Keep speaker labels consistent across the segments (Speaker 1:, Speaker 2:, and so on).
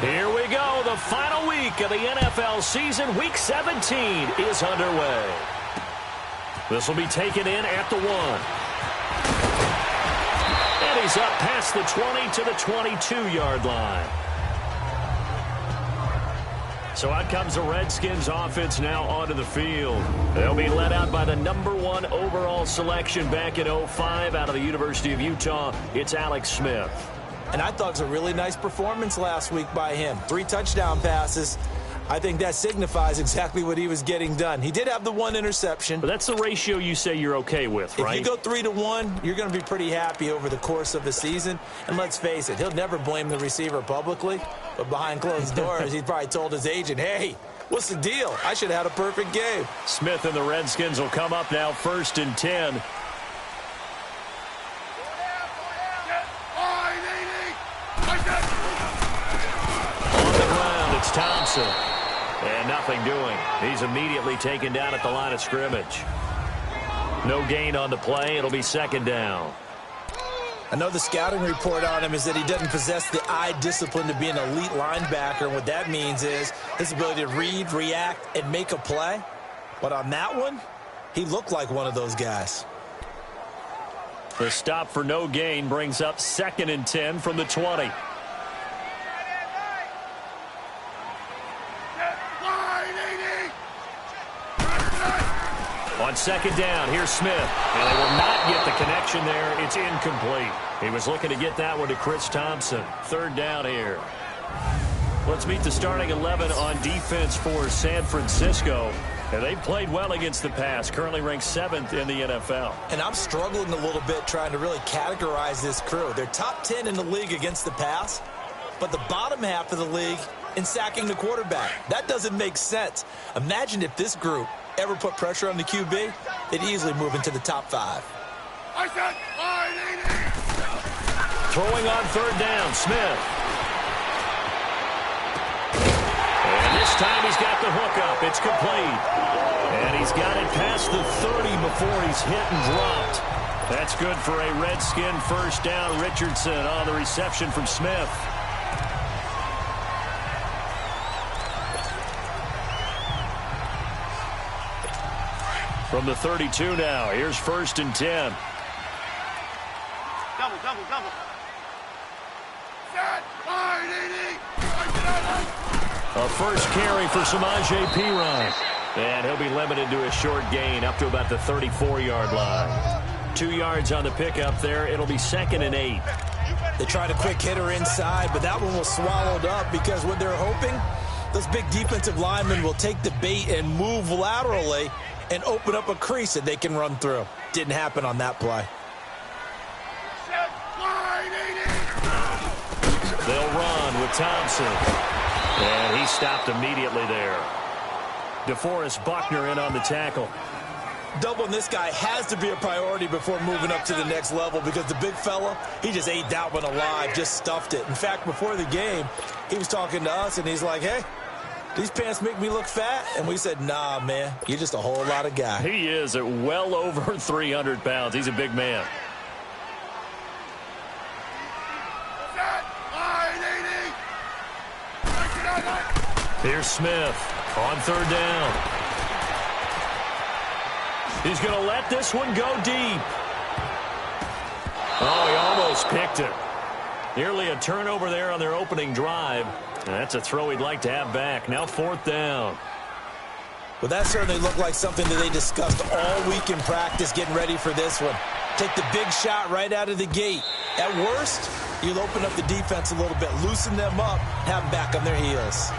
Speaker 1: Here we go. The final week of the NFL season. Week 17 is underway. This will be taken in at the 1. And he's up past the 20 to the 22-yard line. So out comes the Redskins offense now onto the field. They'll be led out by the #1 overall selection back in 2005 out of the University of Utah. It's Alex Smith.
Speaker 2: And I thought it was a really nice performance last week by him. 3 touchdown passes. I think that signifies exactly what he was getting done. He did have the 1 interception.
Speaker 1: But that's the ratio you say you're okay with, right?
Speaker 2: If you go 3-1, you're going to be pretty happy over the course of the season. And let's face it, he'll never blame the receiver publicly. But behind closed doors, he probably told his agent, hey, what's the deal? I should have had a perfect game.
Speaker 1: Smith and the Redskins will come up now 1st and 10. On the ground, it's Thompson. And nothing doing. He's immediately taken down at the line of scrimmage. No gain on the play. It'll be 2nd down.
Speaker 2: I know the scouting report on him is that he doesn't possess the eye discipline to be an elite linebacker. And what that means is his ability to read, react, and make a play. But on that one, he looked like one of those guys.
Speaker 1: The stop for no gain brings up 2nd and 10 from the 20. On 2nd down, here's Smith. And they will not get the connection there. It's incomplete. He was looking to get that one to Chris Thompson. 3rd down here. Let's meet the starting 11 on defense for San Francisco. And they've played well against the pass, currently ranked 7th in the NFL.
Speaker 2: And I'm struggling a little bit trying to really categorize this crew. They're top 10 in the league against the pass, but the bottom half of the league in sacking the quarterback. That doesn't make sense. Imagine if this group ever put pressure on the QB, they'd easily move into the top 5.
Speaker 1: Throwing on 3rd down, Smith. And this time he's got the hook up. It's complete. And he's got it past the 30 before he's hit and dropped. That's good for a Redskin 1st down. Richardson on the reception from Smith. From the 32 now, here's 1st and 10.
Speaker 3: Double.
Speaker 1: A first carry for Samaje Perine. And he'll be limited to a short gain up to about the 34-yard line. 2 yards on the pickup there. It'll be 2nd and 8.
Speaker 2: They tried a quick hitter inside, but that one was swallowed up because what they're hoping, those big defensive linemen will take the bait and move laterally and open up a crease that they can run through. Didn't happen on that play.
Speaker 1: They'll run with Thompson. And he stopped immediately there. DeForest Buckner in on the tackle.
Speaker 2: Doubling this guy has to be a priority before moving up to the next level because the big fella, he just ate that one alive, just stuffed it. In fact, before the game, he was talking to us, and he's like, hey, these pants make me look fat? And we said, nah, man, you're just a whole lot of guy.
Speaker 1: He is at well over 300 pounds. He's a big man. Here's Smith on 3rd down. He's going to let this one go deep. Oh, he almost picked it. Nearly a turnover there on their opening drive. And that's a throw he'd like to have back. Now 4th down.
Speaker 2: Well, that certainly looked like something that they discussed all week in practice getting ready for this one. Take the big shot right out of the gate. At worst, you'll open up the defense a little bit, loosen them up, have them back on their heels.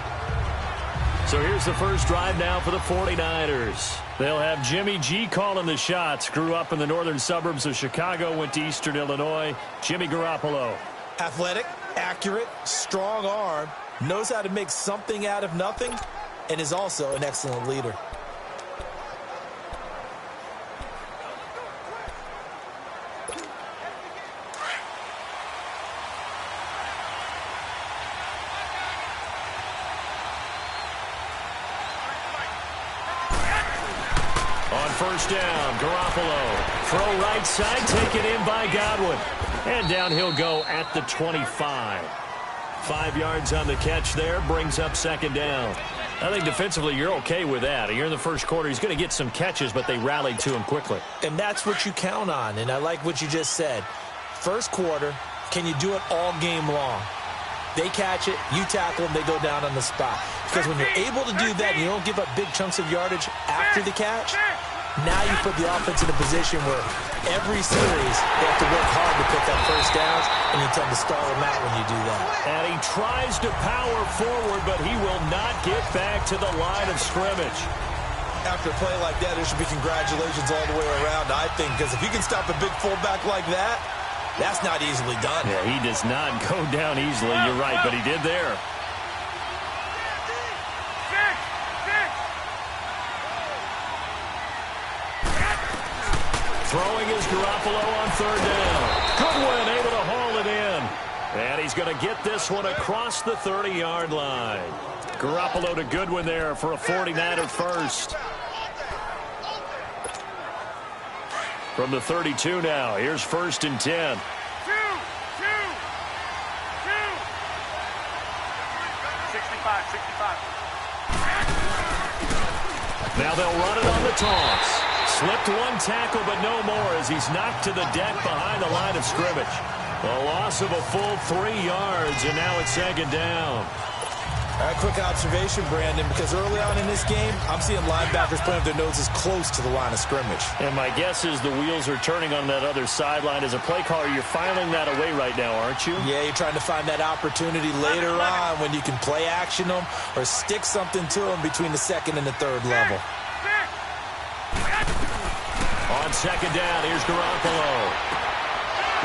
Speaker 1: So here's the first drive now for the 49ers. They'll have Jimmy G calling the shots. Grew up in the northern suburbs of Chicago, went to Eastern Illinois. Jimmy Garoppolo.
Speaker 2: Athletic, accurate, strong arm, knows how to make something out of nothing, and is also an excellent leader. On 1st down, Garoppolo. Throw right side, taken in by Godwin.
Speaker 1: And down he'll go at the 25. 5 yards on the catch there, brings up second down. I think defensively you're okay with that. You're in the first quarter. He's going to get some catches, but they rallied to him quickly.
Speaker 2: And that's what you count on, and I like what you just said. First quarter, can you do it all game long? They catch it, you tackle them, they go down on the spot. Because when you're able to do that and you don't give up big chunks of yardage after the catch, now you put the offense in a position where every series they have to work hard to pick up first downs, and you tend to stall them out when you do that.
Speaker 1: And he tries to power forward, but he will not get back to the line of scrimmage.
Speaker 2: After a play like that, there should be congratulations all the way around, I think, because if you can stop a big fullback like that, that's not easily done.
Speaker 1: Yeah, he does not go down easily. You're right, but he did there. Throwing is Garoppolo on third down. Goodwin able to haul it in. And he's going to get this one across the 30-yard line. Garoppolo to Goodwin there for a 49er first. From the 32 now, here's 1st and 10. Now they'll run it on the toss. Slipped one tackle, but no more as he's knocked to the deck behind the line of scrimmage. A loss of a full 3 yards, and now it's second down.
Speaker 2: All right, quick observation, Brandon, because early on in this game, I'm seeing linebackers putting their noses close to the line of scrimmage.
Speaker 1: And my guess is the wheels are turning on that other sideline. As a play caller, you're filing that away right now, aren't you?
Speaker 2: Yeah, you're trying to find that opportunity later on when you can play action them or stick something to them between the second and the third level.
Speaker 1: On second down, here's Garoppolo.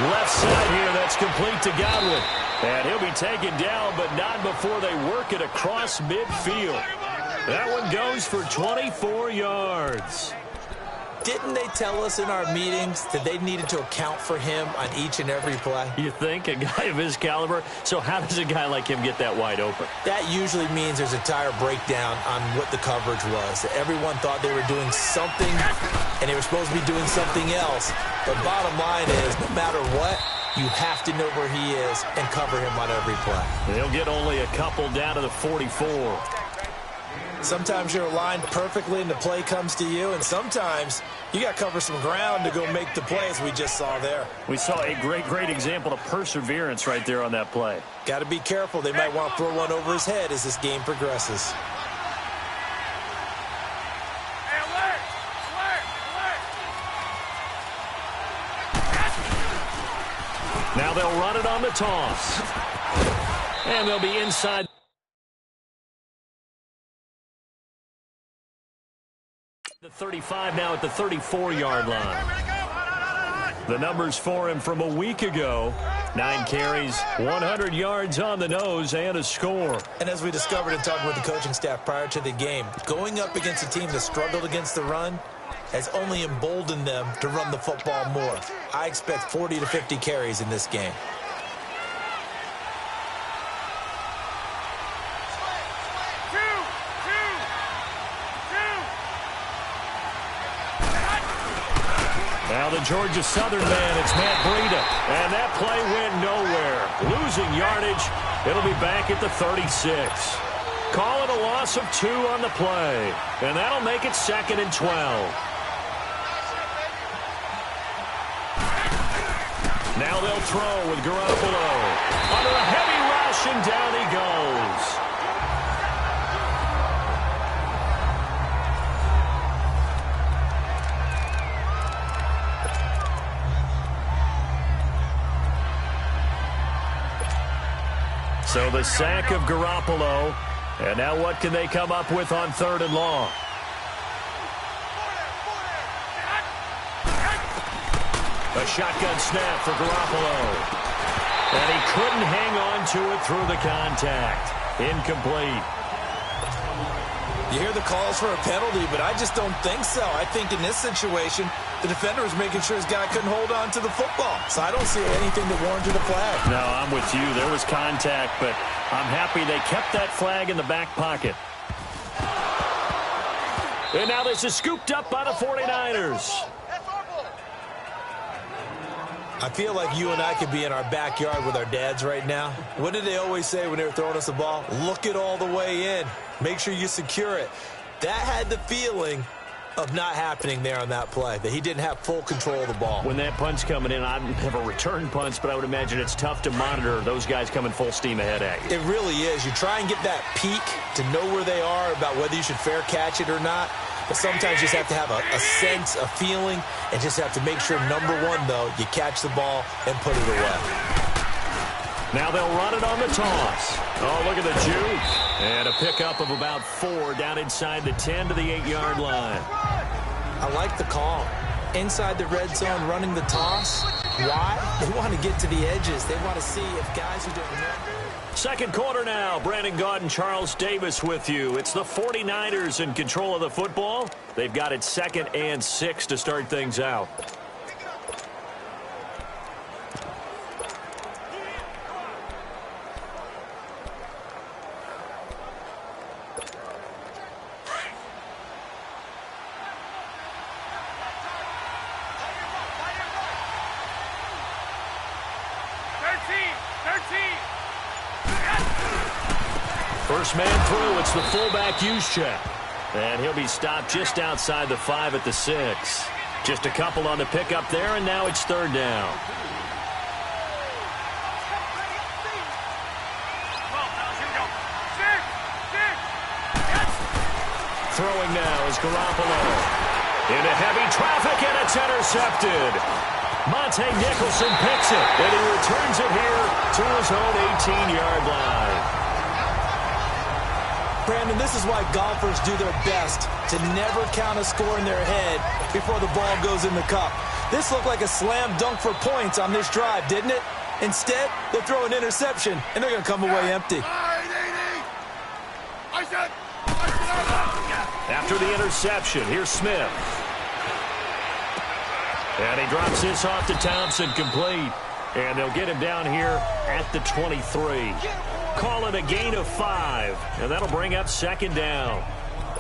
Speaker 1: Left side here, that's complete to Godwin. And he'll be taken down, but not before they work it across midfield. That one goes for 24 yards.
Speaker 2: Didn't they tell us in our meetings that they needed to account for him on each and every play?
Speaker 1: You think? A guy of his caliber? So how does a guy like him get that wide open?
Speaker 2: That usually means there's a tire breakdown on what the coverage was. Everyone thought they were doing something, and they were supposed to be doing something else. But bottom line is, no matter what, you have to know where he is and cover him on every play.
Speaker 1: They'll get only a couple down to the 44.
Speaker 2: Sometimes you're aligned perfectly and the play comes to you, and sometimes you got to cover some ground to go make the play, as we just saw there.
Speaker 1: We saw a great example of perseverance right there on that play.
Speaker 2: Got to be careful. They might want to throw one over his head as this game progresses.
Speaker 1: Now they'll run it on the toss. And they'll be inside. The 35 now at the 34-yard line. The numbers for him from a week ago. 9 carries, 100 yards on the nose, and a score.
Speaker 2: And as we discovered in talking with the coaching staff prior to the game, going up against a team that struggled against the run has only emboldened them to run the football more. I expect 40 to 50 carries in this game.
Speaker 1: Now the Georgia Southern man, it's Matt Breida. And that play went nowhere. Losing yardage. It'll be back at the 36. Call it a loss of 2 on the play. And that'll make it 2nd and 12. Now they'll throw with Garoppolo. Under a heavy rush, and down he goes. So the sack of Garoppolo. And now what can they come up with on 3rd and long? A shotgun snap for Garoppolo. And he couldn't hang on to it through the contact. Incomplete.
Speaker 2: You hear the calls for a penalty, but I just don't think so. I think in this situation, the defender was making sure his guy couldn't hold on to the football. So I don't see anything that warranted a flag.
Speaker 1: No, I'm with you. There was contact, but I'm happy they kept that flag in the back pocket. And now this is scooped up by the 49ers.
Speaker 2: I feel like you and I could be in our backyard with our dads right now. What did they always say when they were throwing us the ball? Look it all the way in. Make sure you secure it. That had the feeling of not happening there on that play, that he didn't have full control of the ball.
Speaker 1: When that punch coming in, I have a return punch, but I would imagine it's tough to monitor those guys coming full steam ahead at you.
Speaker 2: It really is. You try and get that peek to know where they are about whether you should fair catch it or not. But sometimes you just have to have a sense, a feeling, and just have to make sure, number one, though, you catch the ball and put it away.
Speaker 1: Now they'll run it on the toss. Oh, look at the juke. And a pickup of about 4 down inside the 10 to the 8-yard line.
Speaker 2: I like the call. Inside the red zone, running the toss. Why? They want to get to the edges. They want to see if guys who don't remember.
Speaker 1: Second quarter now. Brandon Gaudin, Charles Davis with you. It's the 49ers in control of the football. They've got it 2nd and 6 to start things out. First man through, it's the fullback Juszczyk. And he'll be stopped just outside the 5 at the 6. Just a couple on the pickup there, and now it's 3rd down. Throwing now is Garoppolo. Into heavy traffic, and it's intercepted. Monte Nicholson picks it, and he returns it here to his own 18-yard line.
Speaker 2: Brandon, this is why golfers do their best to never count a score in their head before the ball goes in the cup. This looked like a slam dunk for points on this drive, didn't it? Instead, they'll throw an interception, and they're going to come away empty.
Speaker 1: After the interception, here's Smith. And he drops this off to Thompson, complete. And they'll get him down here at the 23. Call it a gain of 5, and that'll bring up 2nd down.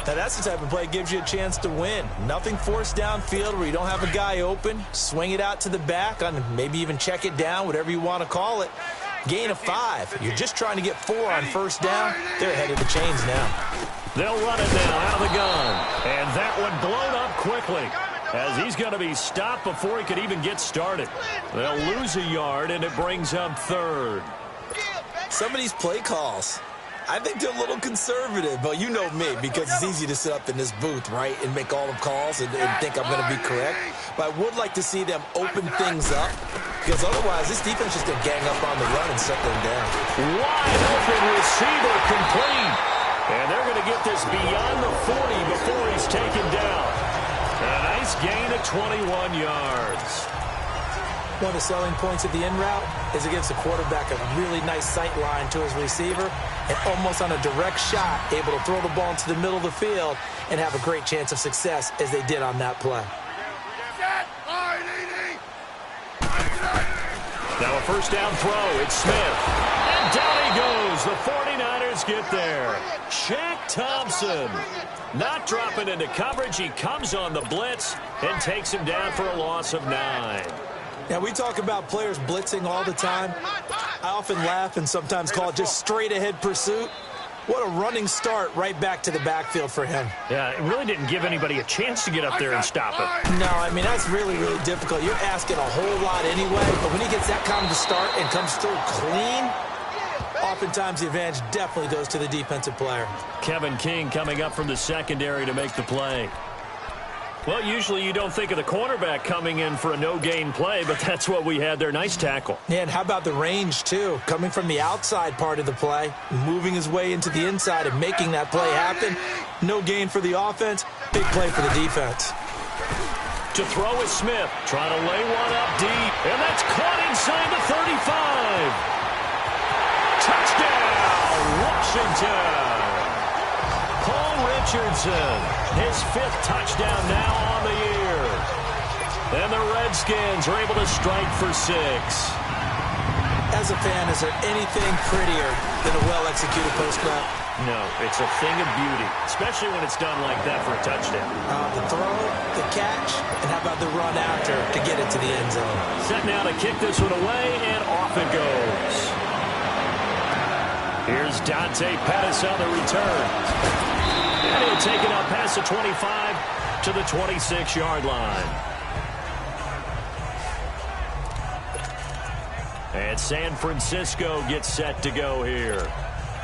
Speaker 2: Now that's the type of play that gives you a chance to win. Nothing forced downfield where you don't have a guy open. Swing it out to the back, on maybe even check it down, whatever you want to call it. Gain of 5. You're just trying to get 4 on first down. They're ahead of the chains now.
Speaker 1: They'll run it now out of the gun. And that one blown up quickly, as he's going to be stopped before he could even get started. They'll lose a yard, and it brings up 3rd.
Speaker 2: Some of these play calls, I think they're a little conservative, but you know me, because it's easy to sit up in this booth, right, and make all the calls and think I'm going to be correct. But I would like to see them open things up, because otherwise this defense just going to gang up on the run and shut them down.
Speaker 1: Wide open receiver, complete. And they're going to get this beyond the 40 before he's taken down. A nice gain of 21 yards.
Speaker 2: One of the selling points of the in route is it gives the quarterback a really nice sight line to his receiver, and almost on a direct shot, able to throw the ball into the middle of the field and have a great chance of success as they did on that play.
Speaker 1: Now a first down throw. It's Smith. And down he goes. The 49ers get there. Shaq Thompson not dropping into coverage. He comes on the blitz and takes him down for a loss of 9.
Speaker 2: Now, we talk about players blitzing all the time. I often laugh and sometimes call it just straight-ahead pursuit. What a running start right back to the backfield for him.
Speaker 1: Yeah, it really didn't give anybody a chance to get up there and stop it.
Speaker 2: No, I mean, that's really, really difficult. You're asking a whole lot anyway, but when he gets that kind of a start and comes through clean, oftentimes the advantage definitely goes to the defensive player.
Speaker 1: Kevin King coming up from the secondary to make the play. Well, usually you don't think of the cornerback coming in for a no-gain play, but that's what we had there. Nice tackle.
Speaker 2: Yeah, and how about the range, too? Coming from the outside part of the play, moving his way into the inside and making that play happen. No gain for the offense, big play for the defense.
Speaker 1: To throw is Smith, trying to lay one up deep, and that's caught inside the 35. Touchdown, Washington. Paul Richardson, his 5th touchdown now on the year. And the Redskins are able to strike for 6.
Speaker 2: As a fan, is there anything prettier than a well-executed post route?
Speaker 1: No, it's a thing of beauty, especially when it's done like that for a touchdown.
Speaker 2: The throw, the catch, and how about the run after to get it to the end zone?
Speaker 1: Set now to kick this one away, and off it goes. Here's Dante Pettis on the return. And he'll take it up past the 25 to the 26-yard line. And San Francisco gets set to go here.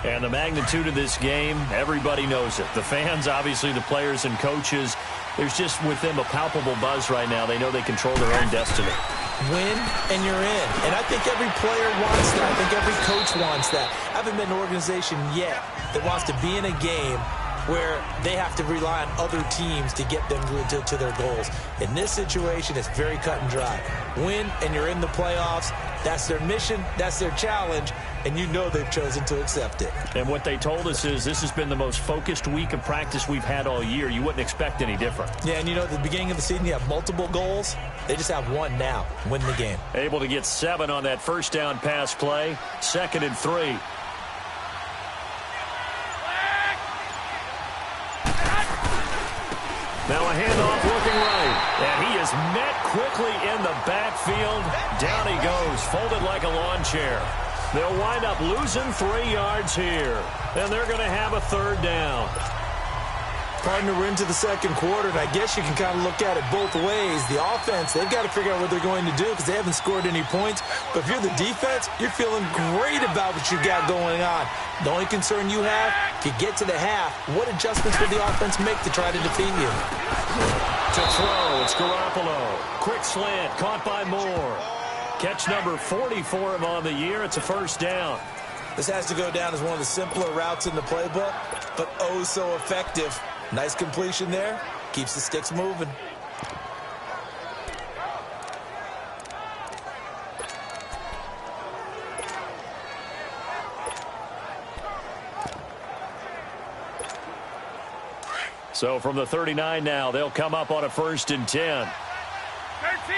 Speaker 1: And the magnitude of this game, everybody knows it. The fans, obviously the players and coaches, there's just with them a palpable buzz right now. They know they control their own destiny.
Speaker 2: Win, and you're in. And I think every player wants that. I think every coach wants that. I haven't been an organization yet that wants to be in a game where they have to rely on other teams to get them to their goals. In this situation, it's very cut and dry. Win, and you're in the playoffs. That's their mission. That's their challenge. And you know they've chosen to accept it.
Speaker 1: And what they told us is this has been the most focused week of practice we've had all year. You wouldn't expect any different.
Speaker 2: Yeah, and you know, at the beginning of the season, you have multiple goals. They just have one now. Win the game.
Speaker 1: Able to get 7 on that first down pass play. 2nd and 3. Now a handoff looking right. And he is met quickly in the backfield. Down he goes, folded like a lawn chair. They'll wind up losing 3 yards here. And they're going to have a 3rd down.
Speaker 2: Partner, we're into the second quarter, and I guess you can kind of look at it both ways. The offense, they've got to figure out what they're going to do because they haven't scored any points. But if you're the defense, you're feeling great about what you got going on. The only concern you have, if you get to the half, what adjustments will the offense make to try to defeat you?
Speaker 1: To throw, it's Garoppolo. Quick slant, caught by Moore. Catch number 40 for him on the year. It's a 1st down.
Speaker 2: This has to go down as one of the simpler routes in the playbook, but oh so effective. Nice completion there. Keeps the sticks moving.
Speaker 1: So from the 39 now, they'll come up on a 1st and 10.
Speaker 3: 13.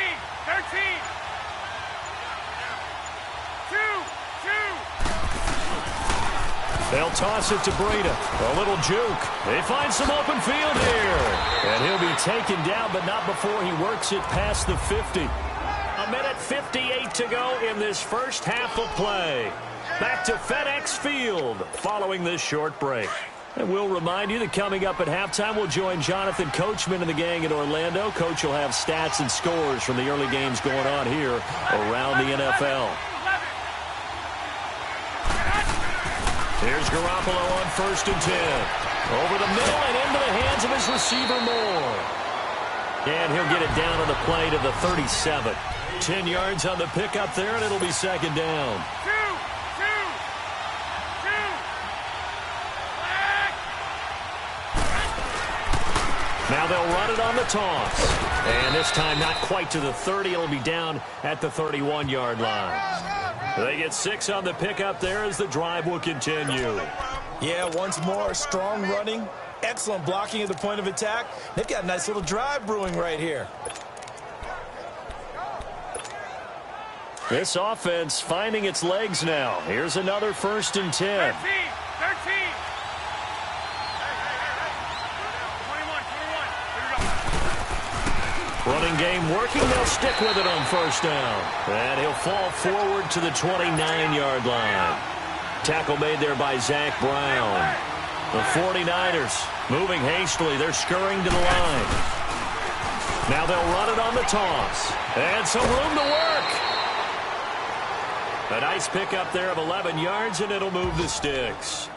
Speaker 1: They'll toss it to Breida. A little juke. They find some open field here. And he'll be taken down, but not before he works it past the 50. 1:58 to go in this first half of play. Back to FedEx Field following this short break. And we'll remind you that coming up at halftime, we'll join Jonathan Coachman and the gang in Orlando. Coach will have stats and scores from the early games going on here around the NFL. Here's Garoppolo on 1st and 10. Over the middle and into the hands of his receiver, Moore. And he'll get it down on the play to the 37. 10 yards on the pickup there, and it'll be 2nd down. Now they'll run it on the toss. And this time not quite to the 30. It'll be down at the 31-yard line. They get 6 on the pickup there as the drive will continue.
Speaker 2: Yeah, once more, strong running, excellent blocking at the point of attack. They've got a nice little drive brewing right here.
Speaker 1: This offense finding its legs now. Here's another 1st and 10.
Speaker 3: 13.
Speaker 1: Running game working. They'll stick with it on 1st down. And he'll fall forward to the 29-yard line. Tackle made there by Zach Brown. The 49ers moving hastily. They're scurrying to the line. Now they'll run it on the toss. And some room to work. A nice pickup there of 11 yards, and it'll move the sticks.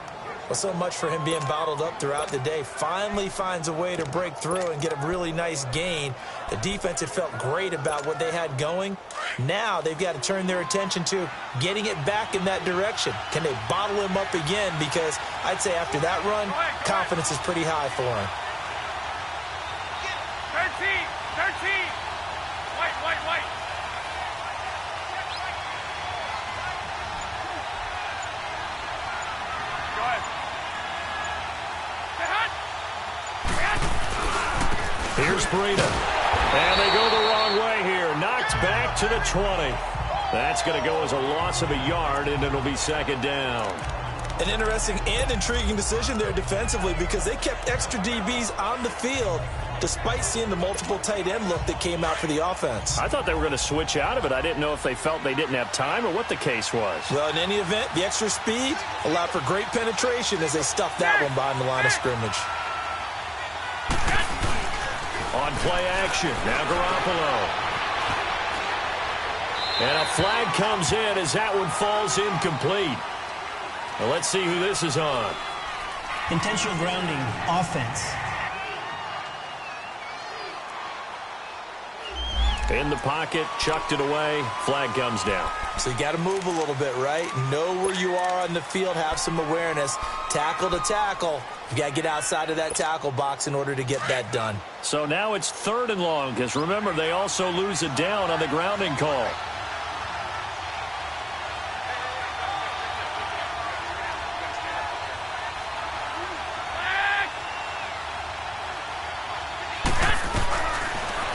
Speaker 2: Well, so much for him being bottled up throughout the day. Finally finds a way to break through and get a really nice gain. The defense had felt great about what they had going. Now they've got to turn their attention to getting it back in that direction. Can they bottle him up again? Because I'd say after that run, confidence is pretty high for him.
Speaker 3: 13. White.
Speaker 1: Here's Breida. And they go the wrong way here. Knocked back to the 20. That's going to go as a loss of a yard, and it'll be 2nd down.
Speaker 2: An interesting and intriguing decision there defensively because they kept extra DBs on the field despite seeing the multiple tight end look that came out for the offense.
Speaker 1: I thought they were going to switch out of it. I didn't know if they felt they didn't have time or what the case was.
Speaker 2: Well, in any event, the extra speed allowed for great penetration as they stuffed that one behind the line of scrimmage.
Speaker 1: On play action, now Garoppolo. And a flag comes in as that one falls incomplete. Well, let's see who this is on.
Speaker 4: Intentional grounding, offense.
Speaker 1: In the pocket, chucked it away, flag comes down.
Speaker 2: So you got to move a little bit, right? Know where you are on the field, have some awareness. Tackle to tackle. You got to get outside of that tackle box in order to get that done.
Speaker 1: So now it's 3rd and long, because remember, they also lose it down on the grounding call.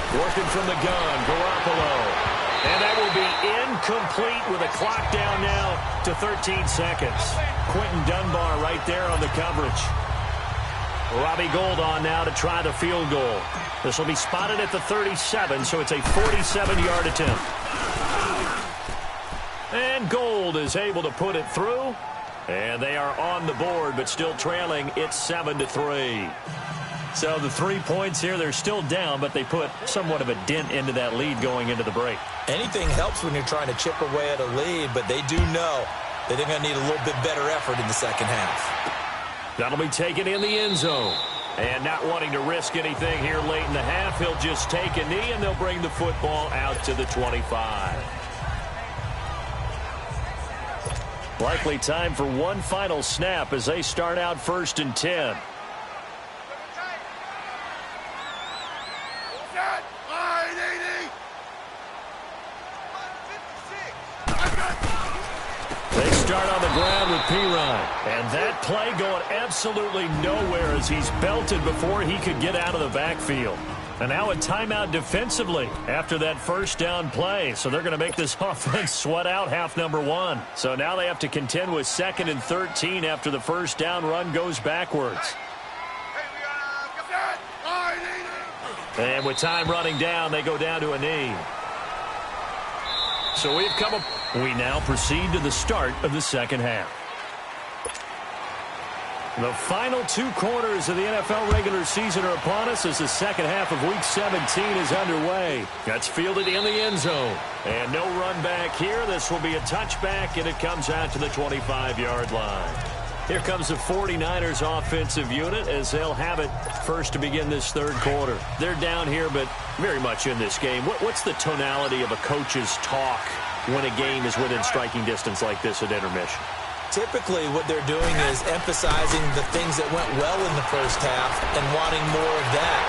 Speaker 1: Working from the gun, Garoppolo. And that will be incomplete with a clock down now to 13 seconds. Quentin Dunbar right there on the coverage. Robbie Gould on now to try the field goal. This will be spotted at the 37, so it's a 47-yard attempt. And Gould is able to put it through. And they are on the board, but still trailing. It's 7-3. So the 3 points here, they're still down, but they put somewhat of a dent into that lead going into the break.
Speaker 2: Anything helps when you're trying to chip away at a lead, but they do know that they're going to need a little bit better effort in the second half.
Speaker 1: That'll be taken in the end zone. And not wanting to risk anything here late in the half, he'll just take a knee, and they'll bring the football out to the 25. Likely time for one final snap as they start out 1st and 10. They start on the ground with Pirine. And that play going absolutely nowhere as he's belted before he could get out of the backfield. And now a timeout defensively after that 1st down play. So they're going to make this offense sweat out half number 1. So now they have to contend with 2nd and 13 after the 1st down run goes backwards. And with time running down, they go down to a knee. So we now proceed to the start of the second half. The final 2 quarters of the NFL regular season are upon us as the second half of Week 17 is underway. That's fielded in the end zone. And no run back here. This will be a touchback, and it comes out to the 25-yard line. Here comes the 49ers offensive unit as they'll have it first to begin this 3rd quarter. They're down here, but very much in this game. What's the tonality of a coach's talk when a game is within striking distance like this at intermission?
Speaker 2: Typically, what they're doing is emphasizing the things that went well in the 1st half and wanting more of that.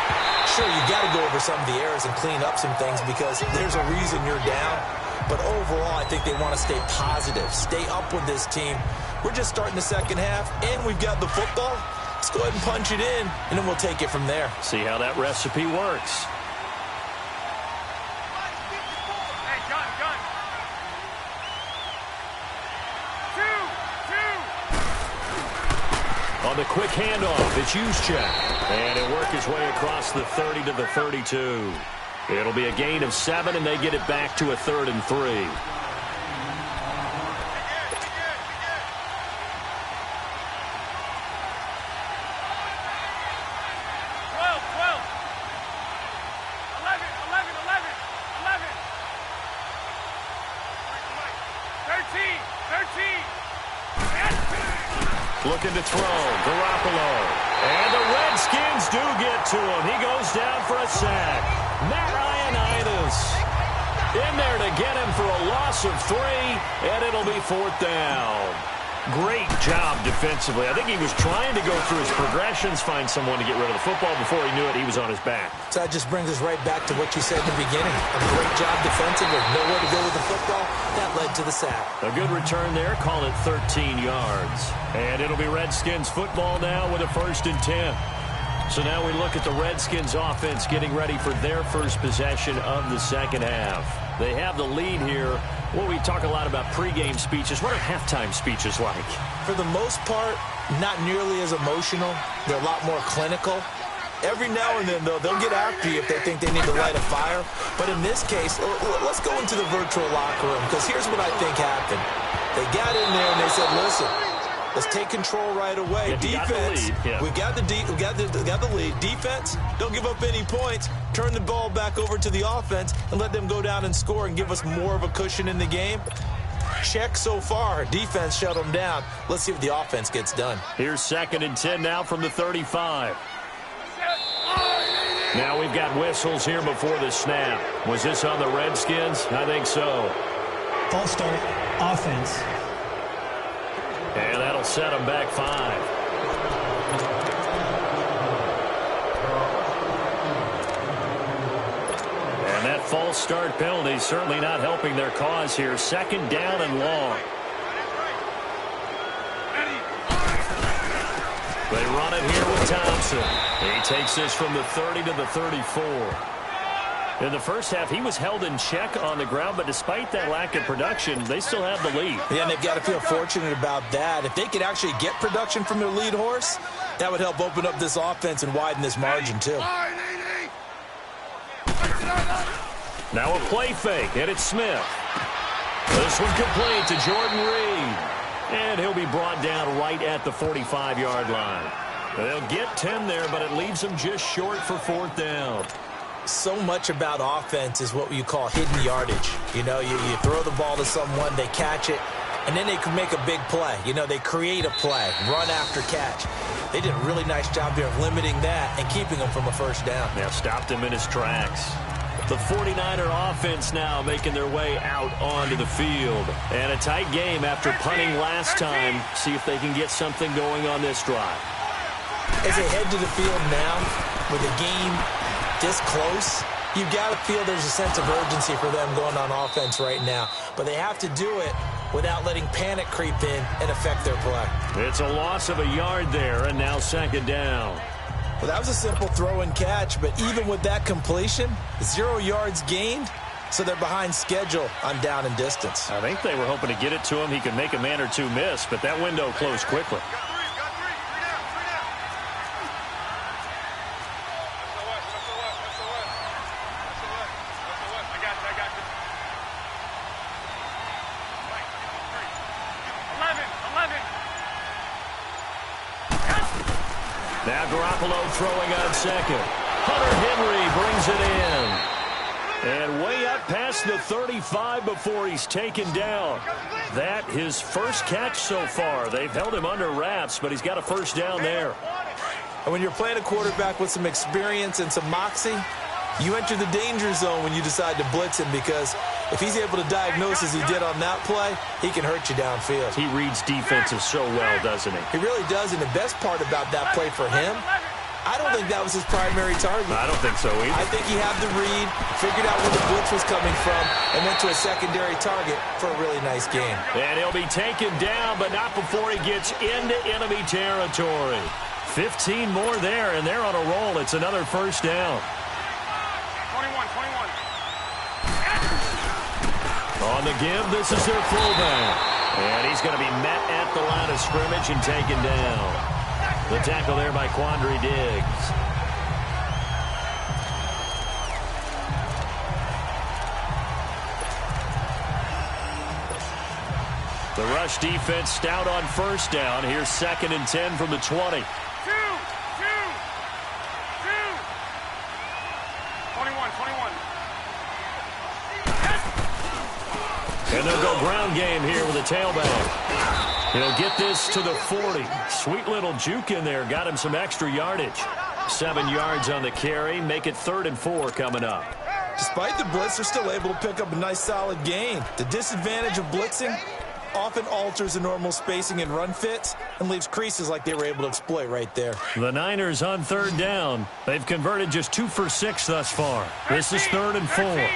Speaker 2: Sure, you got to go over some of the errors and clean up some things because there's a reason you're down. But overall, I think they want to stay positive, stay up with this team. We're just starting the second half, and we've got the football. Let's go ahead and punch it in, and then we'll take it from there.
Speaker 1: See how that recipe works.
Speaker 3: Hey, gun. 2.
Speaker 1: On the quick handoff, it's Juszczyk. And it'll work his way across the 30 to the 32. It'll be a gain of 7, and they get it back to a 3rd and 3. Looking to throw, Garoppolo. And the Redskins do get to him. He goes down for a sack. Matt Ioannidis in there to get him for a loss of 3, and it'll be 4th down. Great job defensively. I think he was trying to go through his progressions, find someone to get rid of the football. Before he knew it, he was on his back.
Speaker 2: So that just brings us right back to what you said in the beginning. A great job defensively. Nowhere to go with the football. That led to the sack.
Speaker 1: A good return there. Call it 13 yards. And it'll be Redskins football now with a 1st and 10. So now we look at the Redskins offense getting ready for their first possession of the second half. They have the lead here Well, we talk a lot about pregame speeches. What are halftime speeches like?
Speaker 2: For the most part, not nearly as emotional. They're a lot more clinical. Every now and then, though, they'll get after you if they think they need to light a fire. But in this case, let's go into the virtual locker room, because here's what I think happened. They got in there and they said, listen, let's take control right away. Defense, we got the lead. Defense, don't give up any points. Turn the ball back over to the offense and let them go down and score and give us more of a cushion in the game. Check so far. Defense shut them down. Let's see what the offense gets done.
Speaker 1: Here's 2nd and 10 now from the 35. Now we've got whistles here before the snap. Was this on the Redskins? I think so.
Speaker 4: False start, offense.
Speaker 1: And that'll set them back 5. And that false start penalty certainly not helping their cause here. 2nd down and long. They run it here with Thompson. He takes this from the 30 to the 34. In the first half, he was held in check on the ground, but despite that lack of production, they still have the lead.
Speaker 2: Yeah, and they've got to feel fortunate about that. If they could actually get production from their lead horse, that would help open up this offense and widen this margin, too.
Speaker 1: Now a play fake, and it's Smith. This one complete to Jordan Reed. And he'll be brought down right at the 45-yard line. They'll get 10 there, but it leaves them just short for 4th down.
Speaker 2: So much about offense is what you call hidden yardage. You know, you throw the ball to someone, they catch it, and then they can make a big play. You know, they create a play, run after catch. They did a really nice job here of limiting that and keeping him from a 1st down.
Speaker 1: Now stopped him in his tracks. The 49er offense now making their way out onto the field. And a tight game after punting last time. See if they can get something going on this drive.
Speaker 2: As they head to the field now, with the game this close, you've got to feel there's a sense of urgency for them going on offense right now. But they have to do it without letting panic creep in and affect their play.
Speaker 1: It's a loss of a yard there, and now 2nd down.
Speaker 2: Well, that was a simple throw and catch, but even with that completion, 0 yards gained, so they're behind schedule on down and distance.
Speaker 1: I think they were hoping to get it to him. He could make a man or two miss, but that window closed quickly. Now Garoppolo throwing on 2nd. Hunter Henry brings it in. And way up past the 35 before he's taken down. That his first catch so far. They've held him under wraps, but he's got a 1st down there.
Speaker 2: And when you're playing a quarterback with some experience and some moxie, you enter the danger zone when you decide to blitz him, because if he's able to diagnose as he did on that play, he can hurt you downfield.
Speaker 1: He reads defenses so well, doesn't he?
Speaker 2: He really does, and the best part about that play for him, I don't think that was his primary target.
Speaker 1: I don't think so either.
Speaker 2: I think he had the read, figured out where the blitz was coming from, and went to a secondary target for a really nice game.
Speaker 1: And he'll be taken down, but not before he gets into enemy territory. 15 more there, and they're on a roll. It's another 1st down.
Speaker 3: 21.
Speaker 1: On the give, this is their fullback. And he's going to be met at the line of scrimmage and taken down. The tackle there by Quandre Diggs. The rush defense stout on 1st down. Here's 2nd and 10 from the 20.
Speaker 3: 21.
Speaker 1: And they'll go ground game here with a tailback. He'll get this to the 40. Sweet little juke in there. Got him some extra yardage. 7 yards on the carry. Make it 3rd and 4 coming up.
Speaker 2: Despite the blitz, they're still able to pick up a nice solid gain. The disadvantage of blitzing often alters the normal spacing and run fits and leaves creases like they were able to exploit right there.
Speaker 1: The Niners on 3rd down. They've converted just 2 for 6 thus far. This is 3rd and 4.
Speaker 3: 12.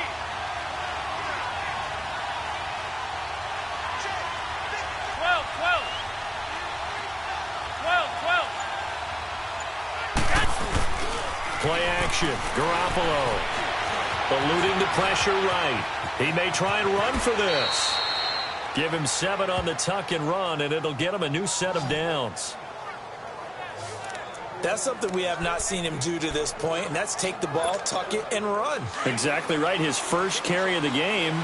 Speaker 1: Play action. Garoppolo. Eluding the pressure right. He may try and run for this. Give him 7 on the tuck and run, and it'll get him a new set of downs.
Speaker 2: That's something we have not seen him do to this point, and that's take the ball, tuck it, and run.
Speaker 1: Exactly right. His first carry of the game.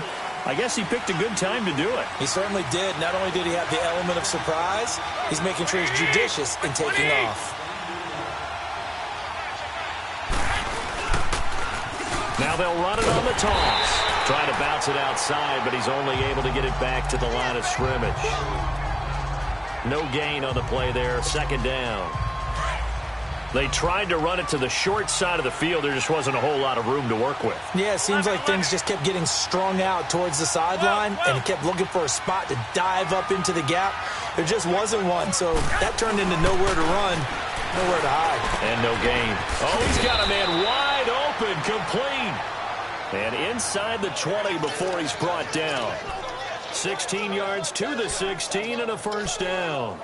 Speaker 1: I guess he picked a good time to do it.
Speaker 2: He certainly did. Not only did he have the element of surprise, he's making sure he's judicious in taking off.
Speaker 1: Now they'll run it on the toss. Trying to bounce it outside, but he's only able to get it back to the line of scrimmage. No gain on the play there. Second down. They tried to run it to the short side of the field. There just wasn't a whole lot of room to work with.
Speaker 2: Yeah, it seems like things just kept getting strung out towards the sideline, and he kept looking for a spot to dive up into the gap. There just wasn't one, so that turned into nowhere to run, nowhere to hide.
Speaker 1: And no gain. Oh, he's got a man wide open, complete. And inside the 20 before he's brought down. 16 yards to the 16 and a first down.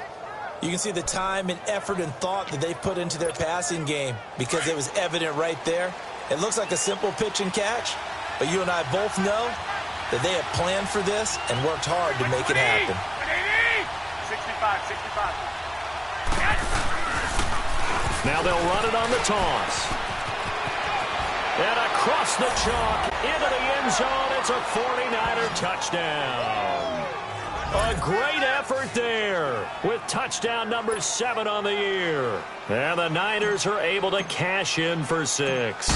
Speaker 2: You can see the time and effort and thought that they've put into their passing game because it was evident right there. It looks like a simple pitch and catch, but you and I both know that they have planned for this and worked hard to make it happen.
Speaker 3: 65.
Speaker 1: Now they'll run it on the toss. And across the chalk into the end zone. It's a 49er touchdown. A great effort there with touchdown number 7 on the year. And the Niners are able to cash in for 6.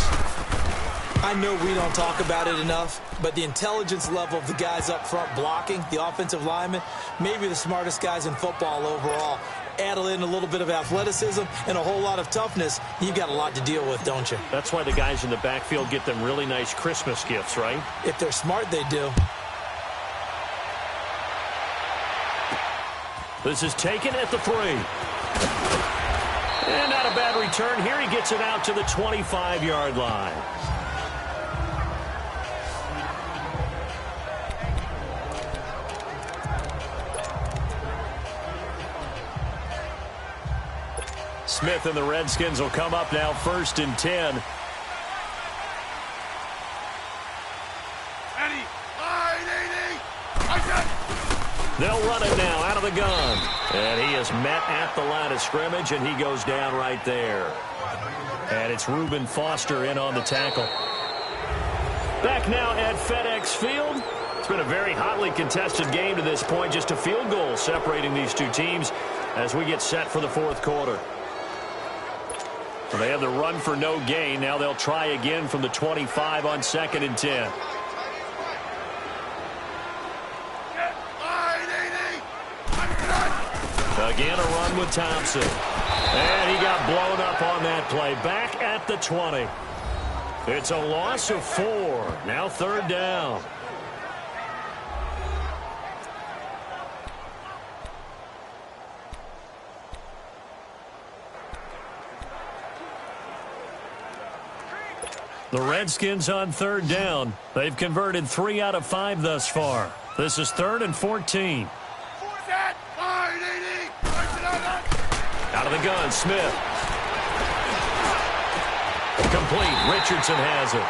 Speaker 2: I know we don't talk about it enough, but the intelligence level of the guys up front blocking, the offensive linemen, maybe the smartest guys in football overall. Add in a little bit of athleticism and a whole lot of toughness, you've got a lot to deal with, don't you?
Speaker 1: That's why the guys in the backfield get them really nice Christmas gifts, right?
Speaker 2: If they're smart, they do.
Speaker 1: This is taken at the 3. And not a bad return. Here he gets it out to the 25-yard line. Smith and the Redskins will come up now 1st and 10. They'll run it now out of the gun. And he is met at the line of scrimmage, and he goes down right there. And it's Reuben Foster in on the tackle. Back now at FedEx Field. It's been a very hotly contested game to this point. Just a field goal separating these two teams as we get set for the 4th quarter. They have the run for no gain. Now they'll try again from the 25 on 2nd and 10. Again, a run with Thompson. And he got blown up on that play. Back at the 20. It's a loss of 4. Now 3rd down. The Redskins on 3rd down. They've converted 3 out of 5 thus far. This is 3rd and 14. Out of the gun, Smith. Complete. Richardson has it.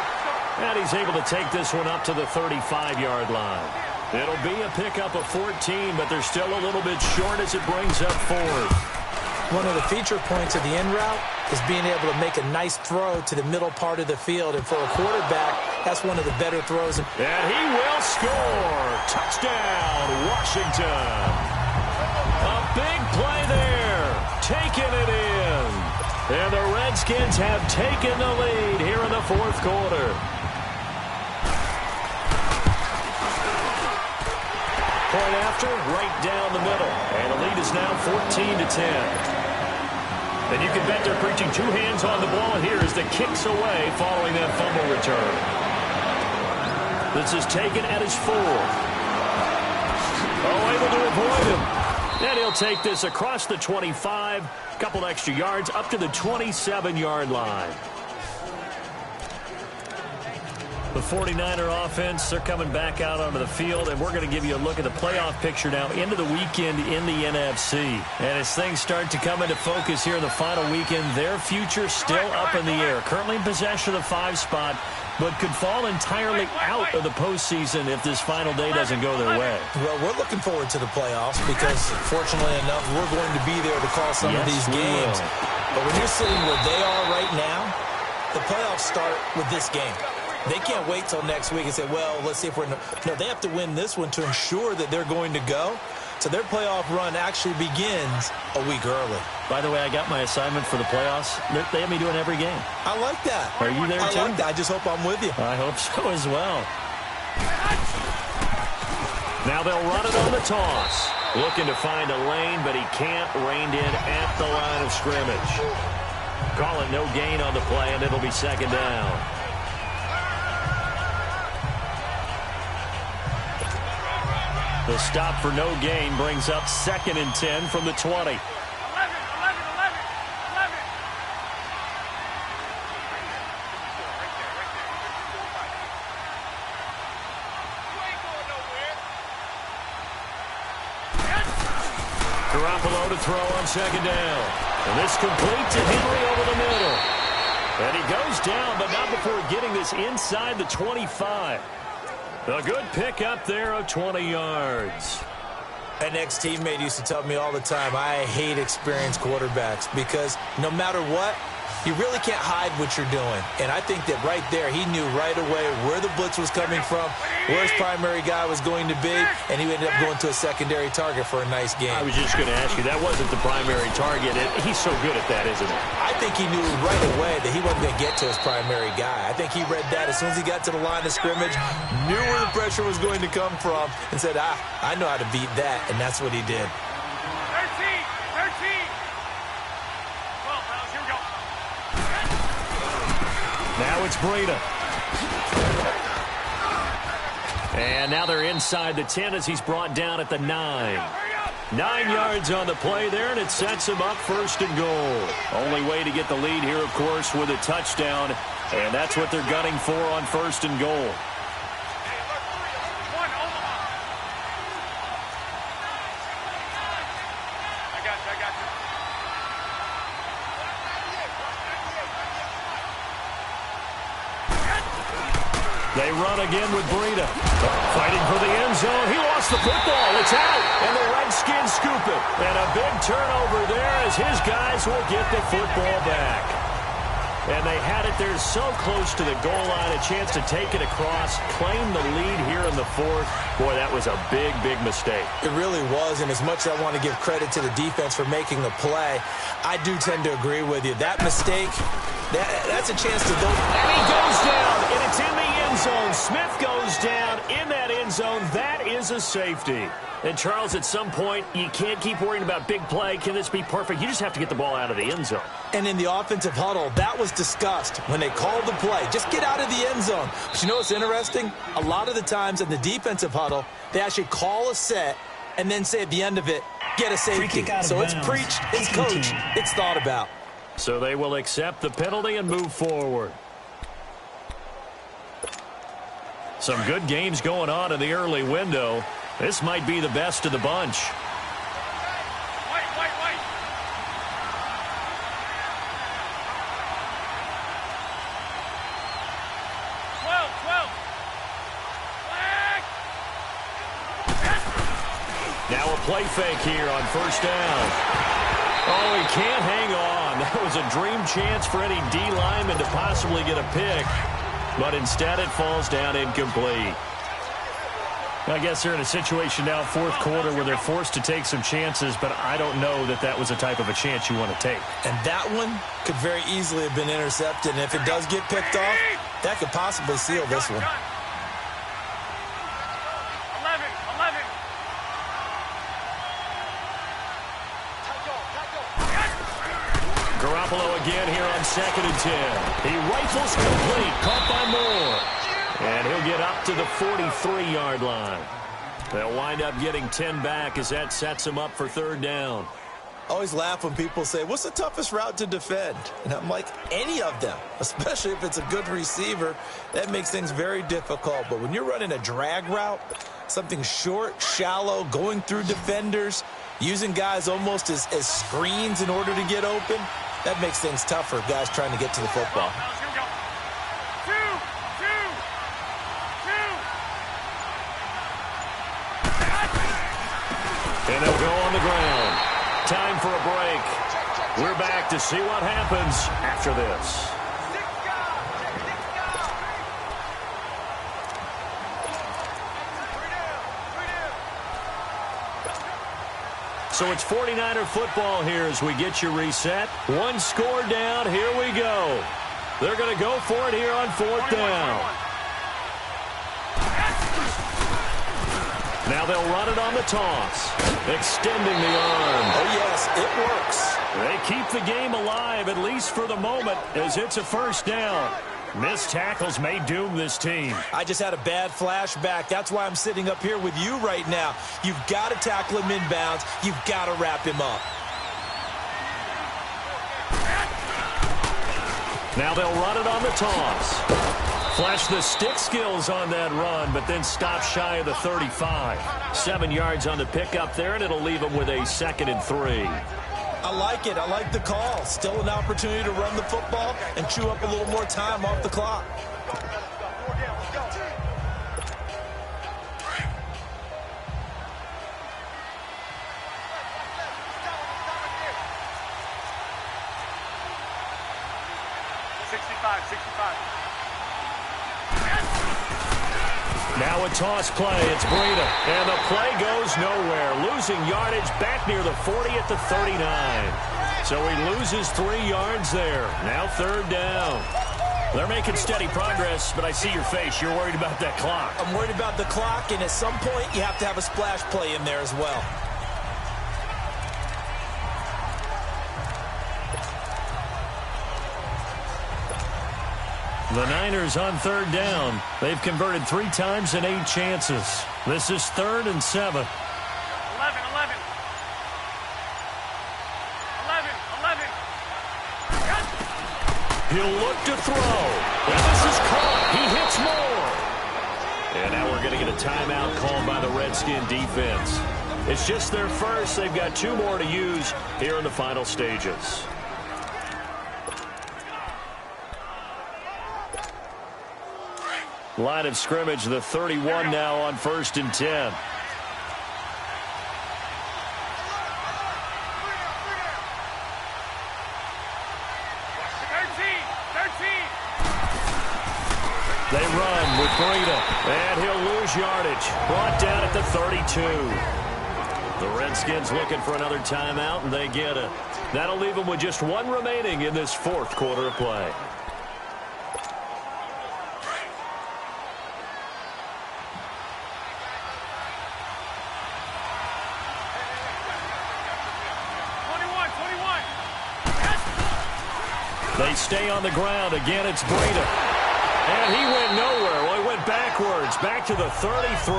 Speaker 1: And he's able to take this one up to the 35-yard line. It'll be a pickup of 14, but they're still a little bit short as it brings up 4th.
Speaker 2: One of the feature points of the in route is being able to make a nice throw to the middle part of the field. And for a quarterback, that's one of the better throws.
Speaker 1: And he will score. Touchdown, Washington. A big play there. Taking it in. And the Redskins have taken the lead here in the 4th quarter. Point after, right down the middle. And the lead is now 14-10. And you can bet they're preaching 2 hands on the ball here as the kick's away following that fumble return. This is taken at his 4th. Oh, able to avoid him. And he'll take this across the 25, a couple extra yards, up to the 27-yard line. The 49er offense, they're coming back out onto the field, and we're going to give you a look at the playoff picture now into the weekend in the NFC. And as things start to come into focus here in the final weekend, their future still up in the air. Currently in possession of the 5 spot, but could fall entirely out of the postseason if this final day doesn't go their way.
Speaker 2: Well, we're looking forward to the playoffs because, fortunately enough, we're going to be there to call some of these games. But when you're sitting where they are right now, the playoffs start with this game. They can't wait till next week and say, well, let's see if we're... No, they have to win this one to ensure that they're going to go. So their playoff run actually begins a week early.
Speaker 1: By the way, I got my assignment for the playoffs. They have me doing every game.
Speaker 2: I like that.
Speaker 1: Are you there, too?
Speaker 2: I like that. I just hope I'm with you.
Speaker 1: I hope so as well. Now they'll run it on the toss. Looking to find a lane, but he can't. Reined in at the line of scrimmage. Call it no gain on the play, and it'll be second down. The stop for no gain brings up 2nd and 10 from the 20.
Speaker 3: 11.
Speaker 1: Garoppolo to throw on second down. And this complete to Henry over the middle. And he goes down, but not before getting this inside the 25. A good pick up there of 20 yards.
Speaker 2: An ex-teammate used to tell me all the time, I hate experienced quarterbacks because no matter what, you really can't hide what you're doing. And I think that right there, he knew right away where the blitz was coming from, where his primary guy was going to be, and he ended up going to a secondary target for a nice game.
Speaker 1: I was just going to ask you, that wasn't the primary target. He's so good at that, isn't he?
Speaker 2: I think he knew right away that he wasn't going to get to his primary guy. I think he read that as soon as he got to the line of scrimmage, knew where the pressure was going to come from, and said, I know how to beat that, and that's what he did.
Speaker 3: 13.
Speaker 1: Now it's Breida. And now they're inside the 10 as he's brought down at the 9. 9 yards on the play there, and it sets him up 1st and goal. Only way to get the lead here, of course, with a touchdown. And that's what they're gunning for on 1st and goal. They run again with Breida. Fighting for the end zone. He lost the football. It's out. And the Redskins scoop it. And a big turnover there as his guys will get the football back. And they had it there so close to the goal line. A chance to take it across. Claim the lead here in the 4th. Boy, that was a big, big mistake.
Speaker 2: It really was. And as much as I want to give credit to the defense for making the play, I do tend to agree with you. That mistake, that's a chance to go.
Speaker 1: And he goes down. And it's in the end zone. Smith goes down in that end zone. That is a safety. And, Charles, at some point, you can't keep worrying about big play. Can this be perfect? You just have to get the ball out of the end zone.
Speaker 2: And in the offensive huddle, that was discussed when they called the play. Just get out of the end zone. But you know what's interesting? A lot of the times in the defensive huddle, they actually call a set and then say at the end of it, get a safety. So it's preached, it's coached, it's thought about.
Speaker 1: So they will accept the penalty and move forward. Some good games going on in the early window. This might be the best of the bunch.
Speaker 3: White. 12. Flag.
Speaker 1: Now a play fake here on 1st down. Oh, he can't hang on. That was a dream chance for any D lineman to possibly get a pick. But instead it falls down incomplete. I guess they're in a situation now, 4th quarter, where they're forced to take some chances, but I don't know that that was the type of a chance you want to take.
Speaker 2: And that one could very easily have been intercepted, and if it does get picked off, that could possibly seal this one.
Speaker 3: 11.
Speaker 1: Garoppolo again here on 2nd and 10. He rifles complete, caught by Moore. And he'll get up to the 43-yard line. They'll wind up getting 10 back as that sets him up for 3rd down.
Speaker 2: I always laugh when people say, what's the toughest route to defend? And I'm like, any of them, especially if it's a good receiver. That makes things very difficult. But when you're running a drag route, something short, shallow, going through defenders, using guys almost as screens in order to get open, that makes things tougher, guys trying to get to the football.
Speaker 3: Here we go. 2.
Speaker 1: And they'll go on the ground. Time for a break. We're back to see what happens after this. So it's 49er football here as we get you reset. One score down. Here we go. They're going to go for it here on 4th down. Now they'll run it on the toss. Extending the arm.
Speaker 2: Oh, yes, it works.
Speaker 1: They keep the game alive, at least for the moment, as it's a 1st down. Missed tackles may doom this team.
Speaker 2: I just had a bad flashback. That's why I'm sitting up here with you right now. You've got to tackle him inbounds. You've got to wrap him up.
Speaker 1: Now they'll run it on the toss. Flash the stick skills on that run, but then stop shy of the 35. 7 yards on the pickup there, and it'll leave them with a 2nd and 3.
Speaker 2: I like it. I like the call. Still an opportunity to run the football and chew up a little more time off the clock.
Speaker 1: Now a toss play. It's Breida. And the play goes nowhere. Losing yardage back near the 40 at the 39. So he loses 3 yards there. Now 3rd down. They're making steady progress, but I see your face. You're worried about that clock.
Speaker 2: I'm worried about the clock, and at some point you have to have a splash play in there as well.
Speaker 1: The Niners on 3rd down. They've converted 3 times in 8 chances. This is 3rd and 7.
Speaker 3: 11. 11.
Speaker 1: He'll look to throw. And this is caught. He hits more. And now we're going to get a timeout called by the Redskin defense. It's just their first. They've got 2 more to use here in the final stages. Line of scrimmage, the 31 now on 1st and 10. They run with Breida, and he'll lose yardage. Brought down at the 32. The Redskins looking for another timeout, and they get it. That'll leave them with just 1 remaining in this 4th quarter of play. They stay on the ground. Again, it's Breida. And he went nowhere. Well, he went backwards, back to the 33.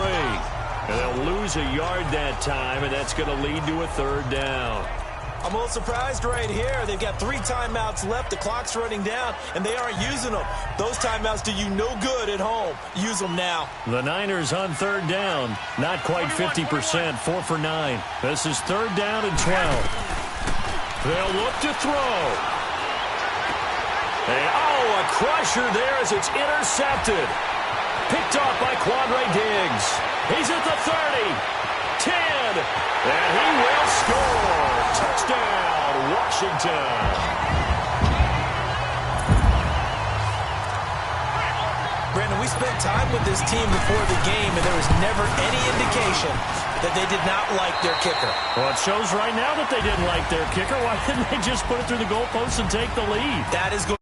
Speaker 1: And they'll lose a yard that time, and that's going to lead to a 3rd down.
Speaker 2: I'm a little surprised right here. They've got 3 timeouts left. The clock's running down, and they aren't using them. Those timeouts do you no good at home. Use them now.
Speaker 1: The Niners on 3rd down. Not quite 50%. 4 for 9. This is 3rd down and 12. They'll look to throw. A crusher there as it's intercepted. Picked off by Quandre Diggs. He's at the 30, 10, and he will score. Touchdown, Washington.
Speaker 2: Brandon, we spent time with this team before the game, and there was never any indication that they did not like their kicker.
Speaker 1: Well, it shows right now that they didn't like their kicker. Why didn't they just put it through the goalpost and take the lead?
Speaker 2: That is good.